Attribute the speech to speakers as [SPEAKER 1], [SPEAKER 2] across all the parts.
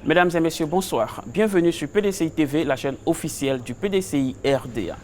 [SPEAKER 1] Mesdames et messieurs, bonsoir. Bienvenue sur PDCI TV, la chaîne officielle du PDCI RDA.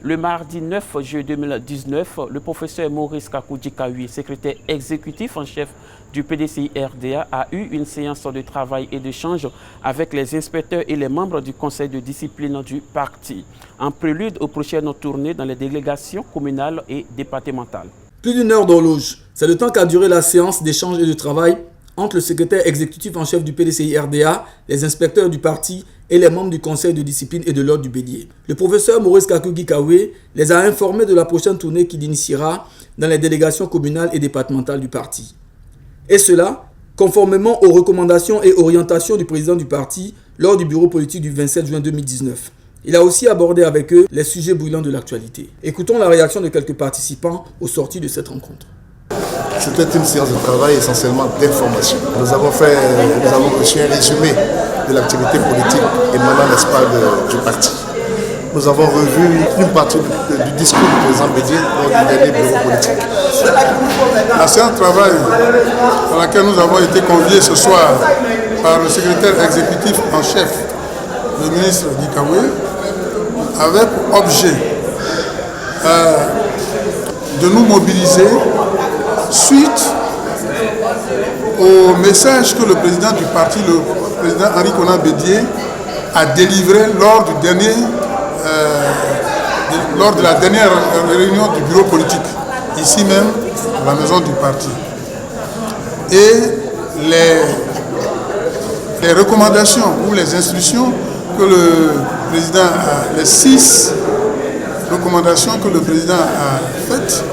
[SPEAKER 1] Le mardi 9 juillet 2019, le professeur Maurice Kakou-Dikawi, secrétaire exécutif en chef du PDCI RDA, a eu une séance de travail et d'échange avec les inspecteurs et les membres du conseil de discipline du parti, en prélude aux prochaines tournées dans les délégations communales et départementales.
[SPEAKER 2] Plus d'une heure d'horloge, c'est le temps qu'a duré la séance d'échange et de travail entre le secrétaire exécutif en chef du PDCI RDA, les inspecteurs du parti et les membres du conseil de discipline et de l'ordre du Bélier. Le professeur Maurice Kakou-Dikawi les a informés de la prochaine tournée qu'il initiera dans les délégations communales et départementales du parti. Et cela, conformément aux recommandations et orientations du président du parti lors du bureau politique du 27 juin 2019. Il a aussi abordé avec eux les sujets brûlants de l'actualité. Écoutons la réaction de quelques participants aux sorties de cette rencontre.
[SPEAKER 3] C'était une séance de travail essentiellement d'information. Nous avons reçu un résumé de l'activité politique émanant, n'est-ce pas, du parti. Nous avons revu une partie du discours du président Bédié lors du dernier bureau politique.
[SPEAKER 4] La séance de travail dans laquelle nous avons été conviés ce soir par le secrétaire exécutif en chef, le ministre Dikawi, avait pour objet de nous mobiliser suite au message que le président du parti, le président Henri Konan Bédié, a délivré lors de la dernière réunion du bureau politique, ici même, à la maison du parti. Et les recommandations ou les instructions que le président a, les 6 recommandations que le président a faites,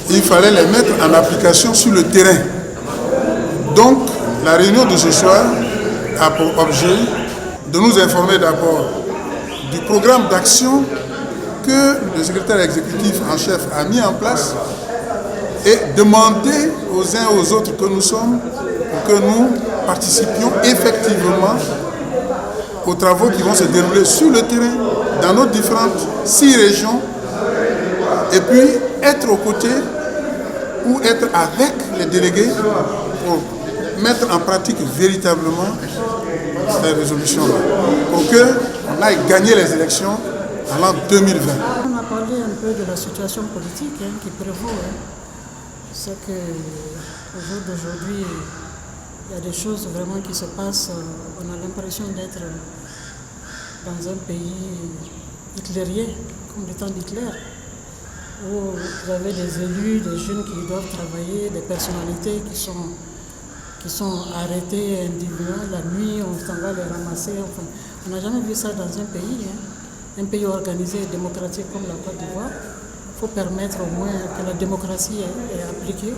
[SPEAKER 4] il fallait les mettre en application sur le terrain. Donc, la réunion de ce soir a pour objet de nous informer d'abord du programme d'action que le secrétaire exécutif en chef a mis en place et demander aux uns et aux autres que nous sommes pour que nous participions effectivement aux travaux qui vont se dérouler sur le terrain dans nos différentes 6 régions et puis être aux côtés ou être avec les délégués pour mettre en pratique véritablement ces résolutions-là, pour qu'on aille gagner les élections en l'an 2020.
[SPEAKER 5] On a parlé un peu de la situation politique qui prévaut. C'est qu'au jour d'aujourd'hui, il y a des choses vraiment qui se passent. On a l'impression d'être dans un pays hitlérien, comme le temps d'Hitler, où vous avez des élus, des jeunes qui doivent travailler, des personnalités qui sont arrêtées individuellement la nuit, on s'en va les ramasser. Enfin, on n'a jamais vu ça dans un pays, un pays organisé et démocratique comme la Côte d'Ivoire. Il faut permettre au moins que la démocratie est appliquée,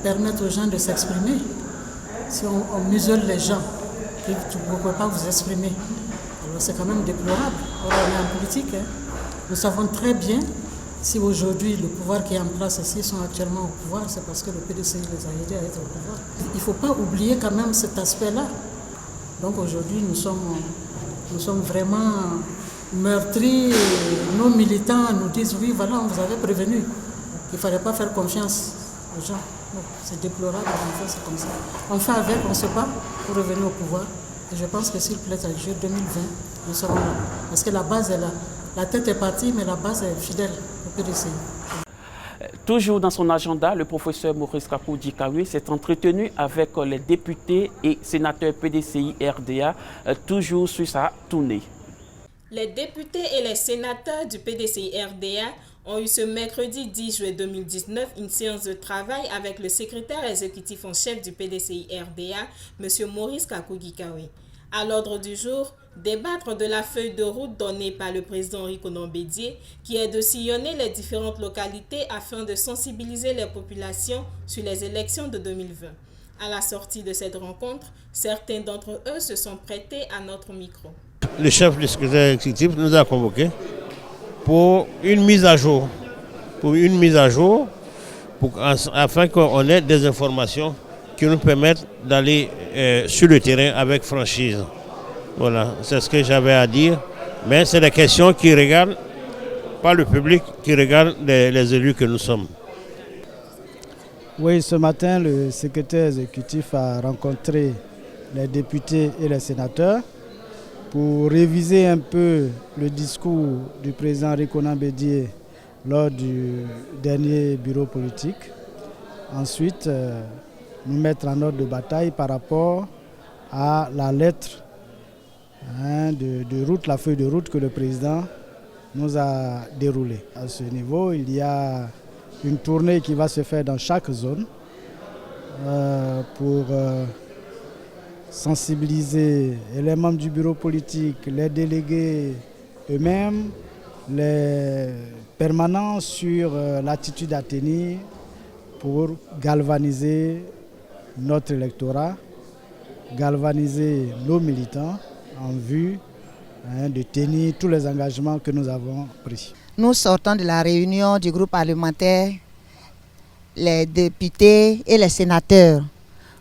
[SPEAKER 5] permettre aux gens de s'exprimer. Si on muselle les gens, que vous ne pouvez pas vous exprimer, alors c'est quand même déplorable. Alors, on est en politique, nous savons très bien. Si aujourd'hui le pouvoir qui est en place ici sont actuellement au pouvoir, c'est parce que le PDCI les a aidés à être au pouvoir. Il ne faut pas oublier quand même cet aspect-là. Donc aujourd'hui, nous sommes vraiment meurtris. Nos militants nous disent, oui, voilà, on vous avait prévenu qu'il ne fallait pas faire confiance aux gens. C'est déplorable, en fait, c'est comme ça. On fait avec, on ne sait pas, pour revenir au pouvoir. Et je pense que s'il plaît à Dieu 2020, nous serons là. Parce que la base est là. La tête est partie, mais la base est fidèle au PDCI.
[SPEAKER 1] Toujours dans son agenda, le professeur Maurice Kakou-Dikawi s'est entretenu avec les députés et sénateurs PDCI RDA, toujours sur sa tournée.
[SPEAKER 6] Les députés et les sénateurs du PDCI RDA ont eu ce mercredi 10 juillet 2019 une séance de travail avec le secrétaire exécutif en chef du PDCI RDA, M. Maurice Kakou-Dikawi. À l'ordre du jour, débattre de la feuille de route donnée par le président Henri Konan Bédié, qui est de sillonner les différentes localités afin de sensibiliser les populations sur les élections de 2020. À la sortie de cette rencontre, certains d'entre eux se sont prêtés à notre micro.
[SPEAKER 7] Le chef du secrétaire exécutif nous a convoqués pour une mise à jour, afin qu'on ait des informations qui nous permettent d'aller sur le terrain avec franchise. Voilà, c'est ce que j'avais à dire. Mais c'est des questions qui regardent, pas le public, qui regardent les élus que nous sommes.
[SPEAKER 8] Oui, ce matin, le secrétaire exécutif a rencontré les députés et les sénateurs pour réviser un peu le discours du président Rikonan Bédié lors du dernier bureau politique. Ensuite, nous mettre en ordre de bataille par rapport à la lettre de route, la feuille de route que le président nous a déroulée. À ce niveau, il y a une tournée qui va se faire dans chaque zone pour sensibiliser les membres du bureau politique, les délégués eux-mêmes, les permanents sur l'attitude à tenir pour galvaniser notre électorat, galvaniser nos militants en vue de tenir tous les engagements que nous avons pris.
[SPEAKER 9] Nous sortons de la réunion du groupe parlementaire, les députés et les sénateurs.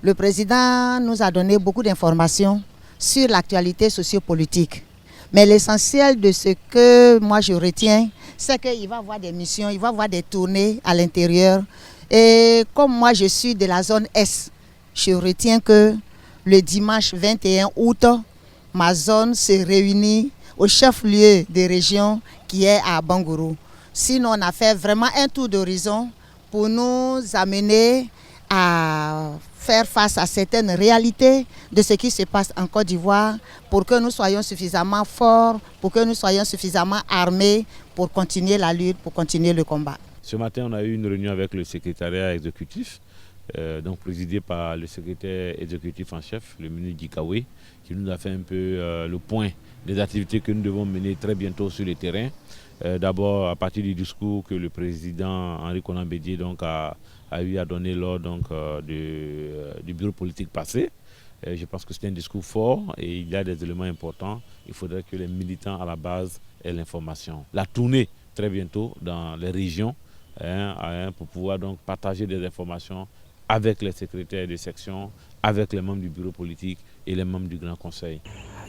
[SPEAKER 9] Le président nous a donné beaucoup d'informations sur l'actualité sociopolitique. Mais l'essentiel de ce que moi je retiens, c'est qu'il va y avoir des missions, il va y avoir des tournées à l'intérieur. Et comme moi je suis de la zone Est, je retiens que le dimanche 21 août, ma zone se réunit au chef-lieu des régions qui est à Bangourou. Sinon, on a fait vraiment un tour d'horizon pour nous amener à faire face à certaines réalités de ce qui se passe en Côte d'Ivoire pour que nous soyons suffisamment forts, pour que nous soyons suffisamment armés pour continuer la lutte, pour continuer le combat.
[SPEAKER 10] Ce matin, on a eu une réunion avec le secrétariat exécutif, donc présidé par le secrétaire exécutif en chef, le ministre Dikawe, qui nous a fait un peu le point des activités que nous devons mener très bientôt sur le terrain. D'abord, à partir du discours que le président Henri Konan Bédié donc, a eu à donner lors donc, du bureau politique passé. Je pense que c'est un discours fort et il y a des éléments importants. Il faudrait que les militants à la base aient l'information. La tournée très bientôt dans les régions pour pouvoir donc partager des informations avec les secrétaires de section, avec les membres du bureau politique et les membres du Grand Conseil.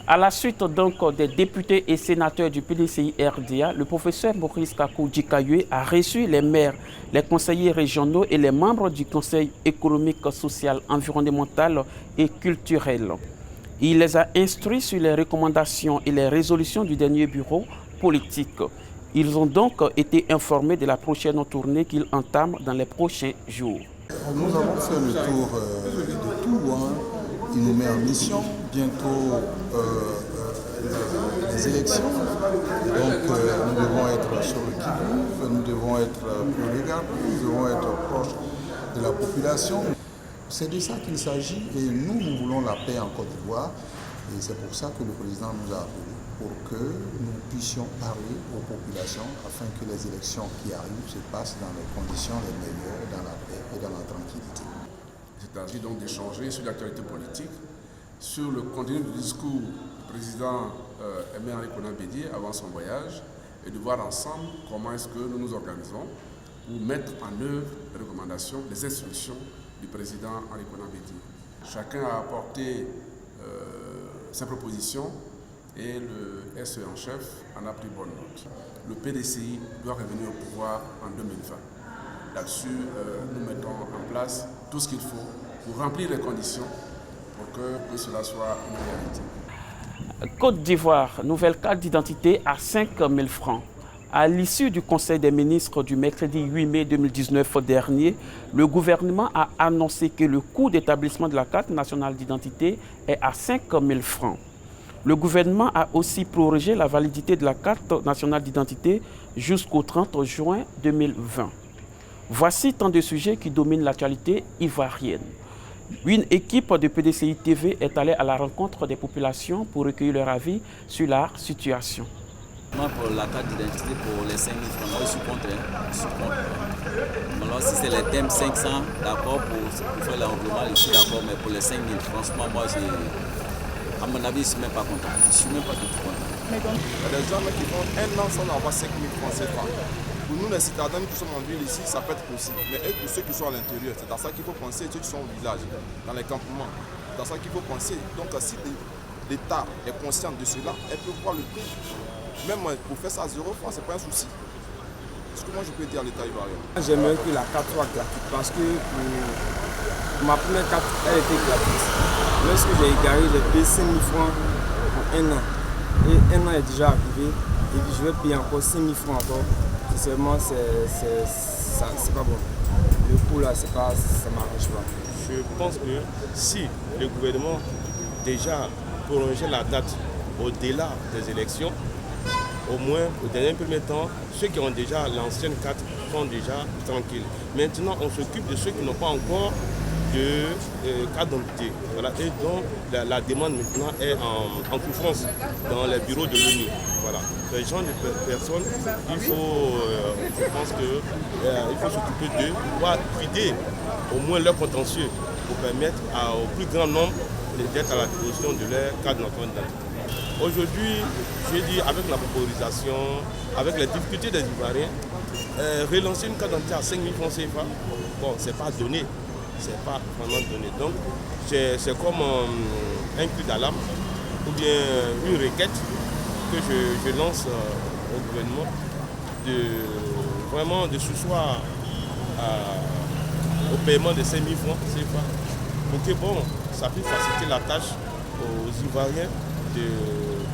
[SPEAKER 1] À la suite donc des députés et sénateurs du PDCI-RDA, le professeur Maurice Kakou-Djikayue a reçu les maires, les conseillers régionaux et les membres du Conseil économique, social, environnemental et culturel. Il les a instruits sur les recommandations et les résolutions du dernier bureau politique. Ils ont donc été informés de la prochaine tournée qu'ils entament dans les prochains jours.
[SPEAKER 11] Nous avons fait le tour de tout, il nous met en mission, bientôt les élections, donc nous devons être sur le qui-vive, nous devons être plus regardés, nous devons être proches de la population. C'est de ça qu'il s'agit et nous voulons la paix en Côte d'Ivoire et c'est pour ça que le président nous a appelés, pour que nous puissions parler aux populations afin que les élections qui arrivent se passent dans les conditions les meilleures, dans la paix et dans la tranquillité.
[SPEAKER 12] Il s'agit donc d'échanger sur l'actualité politique, sur le contenu du discours du président Henri Konan Bédié avant son voyage et de voir ensemble comment est-ce que nous nous organisons pour mettre en œuvre les recommandations, les instructions du président Henri Konan Bédié. Chacun a apporté ses propositions et le SE en chef en a pris bonne note. Le PDCI doit revenir au pouvoir en 2020. Là-dessus, nous mettons en place tout ce qu'il faut pour remplir les conditions pour que cela soit une réalité.
[SPEAKER 1] Côte d'Ivoire, nouvelle carte d'identité à 5 000 francs. À l'issue du Conseil des ministres du mercredi 8 mai 2019 dernier, le gouvernement a annoncé que le coût d'établissement de la carte nationale d'identité est à 5 000 francs. Le gouvernement a aussi prorogé la validité de la carte nationale d'identité jusqu'au 30 juin 2020. Voici tant de sujets qui dominent l'actualité ivoirienne. Une équipe de PDCI TV est allée à la rencontre des populations pour recueillir leur avis sur la situation.
[SPEAKER 13] Moi, pour la carte d'identité, pour les 5 000 francs, moi, je suis contre. Alors, si c'est les thèmes 500, d'accord, pour faire l'enrôlement, je suis d'accord, mais pour les 5 000, franchement, moi, à mon avis, je ne suis même pas content. Je ne suis même pas du tout content.
[SPEAKER 14] Il y a des gens qui font un an sans avoir 5 000 francs CFA. Pour nous, les citadins qui sommes en ville ici, ça peut être possible. Mais pour ceux qui sont à l'intérieur, c'est à ça qu'il faut penser, ceux qui sont au village, dans les campements. C'est à ça qu'il faut penser. Donc, si l'État est conscient de cela, elle peut voir le prix. Même pour faire ça à 0 francs, ce n'est pas un souci. Ce que moi je peux dire à l'État ivoirien.
[SPEAKER 15] J'aimerais que la carte soit gratuite parce que ma première carte, elle était gratuite. Lorsque j'ai égaré, j'ai payé 5 000 francs pour 1 an. Et 1 an est déjà arrivé. Et puis je vais payer encore 5 000 francs encore. Sincèrement, c'est pas bon. Le coût là, ça m'arrange pas.
[SPEAKER 16] Je pense que si le gouvernement déjà prolongeait la date au-delà des élections, au moins au dernier premier temps, ceux qui ont déjà l'ancienne carte sont déjà tranquilles. Maintenant, on s'occupe de ceux qui n'ont pas encore de carte d'identité. Voilà. Et donc la demande maintenant est en souffrance dans les bureaux de l'ONU. Voilà. Les gens de personnes, il faut, je pense qu'il faut s'occuper d'eux, pouvoir vider au moins leur contentieux pour permettre au plus grand nombre d'être à la disposition de leur carte d'identité. Aujourd'hui, j'ai dit avec la paupérisation, avec les difficultés des Ivoiriens, relancer une carte d'identité à 5 000 francs CFA, bon, c'est pas donné. C'est pas vraiment donné. Donc, c'est comme un cri d'alarme ou bien une requête que je lance au gouvernement vraiment de s'asseoir au paiement de 5 000 francs CFA pour que bon, ça puisse faciliter la tâche aux Ivoiriens de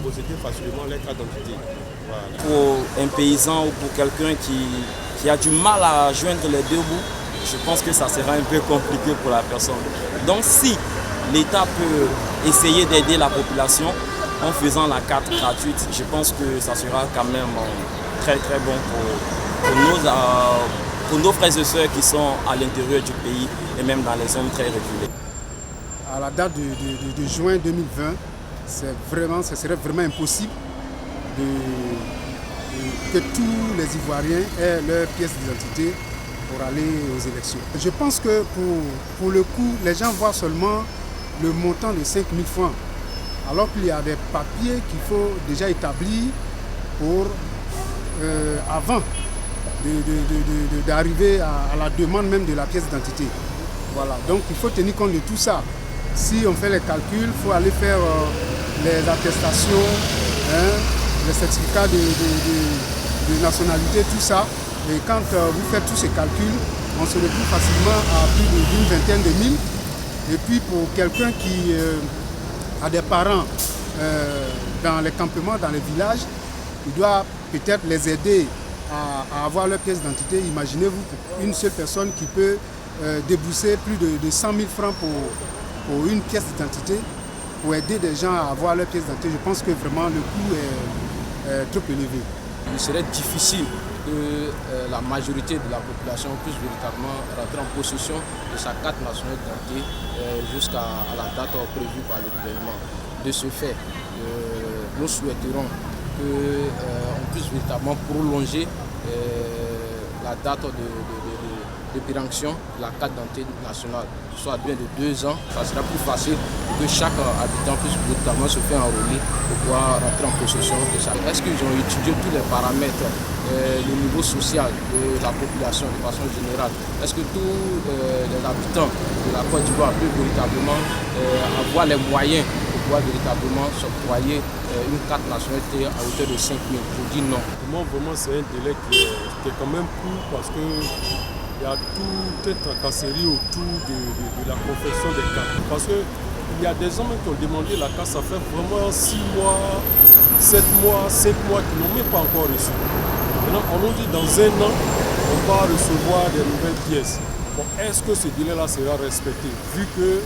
[SPEAKER 16] posséder facilement leur carte d'identité. Voilà.
[SPEAKER 15] Pour un paysan ou pour quelqu'un qui a du mal à joindre les deux bouts, je pense que ça sera un peu compliqué pour la personne. Donc si l'État peut essayer d'aider la population en faisant la carte gratuite, je pense que ça sera quand même très très bon pour nos frères et sœurs qui sont à l'intérieur du pays et même dans les zones très reculées.
[SPEAKER 17] À la date de juin 2020, ce serait vraiment impossible que tous les Ivoiriens aient leur pièce d'identité pour aller aux élections. Je pense que pour le coup, les gens voient seulement le montant de 5 000 francs, alors qu'il y a des papiers qu'il faut déjà établir pour avant d'arriver à la demande même de la pièce d'identité. Voilà. Donc il faut tenir compte de tout ça. Si on fait les calculs, il faut aller faire les attestations, les certificats de nationalité, tout ça. Et quand vous faites tous ces calculs, on se retrouve facilement à plus d'une vingtaine de mille. Et puis pour quelqu'un qui a des parents dans les campements, dans les villages, il doit peut-être les aider à avoir leur pièce d'identité. Imaginez-vous pour une seule personne qui peut débourser plus de 100 000 francs pour une pièce d'identité, pour aider des gens à avoir leur pièce d'identité. Je pense que vraiment le coût est trop élevé.
[SPEAKER 18] Il serait difficile que la majorité de la population puisse véritablement rentrer en possession de sa carte nationale d'identité jusqu'à la date prévue par le gouvernement. De ce fait, nous souhaiterons qu'on puisse véritablement prolonger la date de péremption de la carte d'identité nationale, soit bien de 2 ans. Ça sera plus facile que chaque habitant puisse véritablement se faire enrôler pour pouvoir rentrer en possession de ça. Est-ce qu'ils ont étudié tous les paramètres, le niveau social de la population de façon générale? Est-ce que tous les habitants de la Côte d'Ivoire peuvent véritablement avoir les moyens pour pouvoir véritablement s'octroyer une carte nationalité à hauteur de 5 000? Je dis non.
[SPEAKER 19] Pour moi, vraiment, c'est un délai qui est quand même court parce que il y a toute une tracasserie autour de la confection des cartes. Parce qu'il y a des hommes qui ont demandé la carte, ça fait vraiment 6 mois, 7 mois, 5 mois qui n'ont même pas encore reçu. Maintenant, on nous dit dans 1 an, on va recevoir des nouvelles pièces. Bon, est-ce que ce délai-là sera respecté, vu que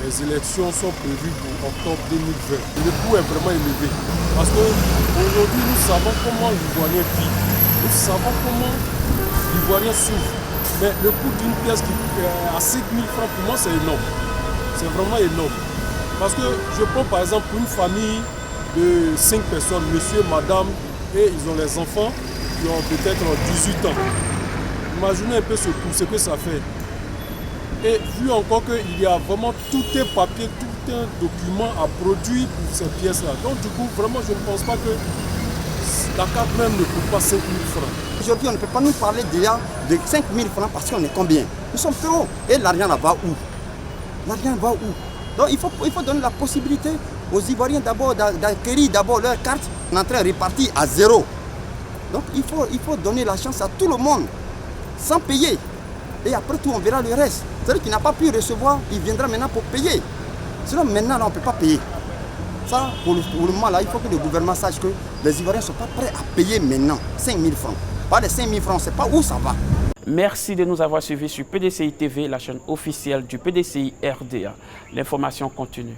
[SPEAKER 19] les élections sont prévues pour octobre 2020? Le coût est vraiment élevé. Parce qu'aujourd'hui, nous savons comment l'Ivoirien vit. Nous savons comment l'Ivoirien souffre. Mais le coût d'une pièce qui est à 5 000 francs, pour moi, c'est énorme. C'est vraiment énorme. Parce que je prends par exemple une famille de 5 personnes, monsieur, madame, et ils ont les enfants qui ont peut-être 18 ans. Imaginez un peu ce coût, ce que ça fait. Et vu encore qu'il y a vraiment tout un papier, tout un document à produire pour ces pièces-là. Donc du coup, vraiment, je ne pense pas que la carte même ne coûte pas 5 000 francs.
[SPEAKER 20] Aujourd'hui, on ne peut pas nous parler déjà de 5 000 francs parce qu'on est combien? Nous sommes trop. Et l'argent là-bas où? L'argent va où? Donc il faut donner la possibilité aux Ivoiriens d'abord d'acquérir d'abord leur carte. On est en train de repartir à 0. Donc il faut donner la chance à tout le monde, sans payer. Et après tout, on verra le reste. Celui qui n'a pas pu recevoir, il viendra maintenant pour payer. Sinon, maintenant, on ne peut pas payer. Ça, pour le moment, là, il faut que le gouvernement sache que les Ivoiriens ne sont pas prêts à payer maintenant 5 000 francs. Pas les 5 000 francs, on ne sait pas où ça va.
[SPEAKER 1] Merci de nous avoir suivis sur PDCI TV, la chaîne officielle du PDCI RDA. L'information continue.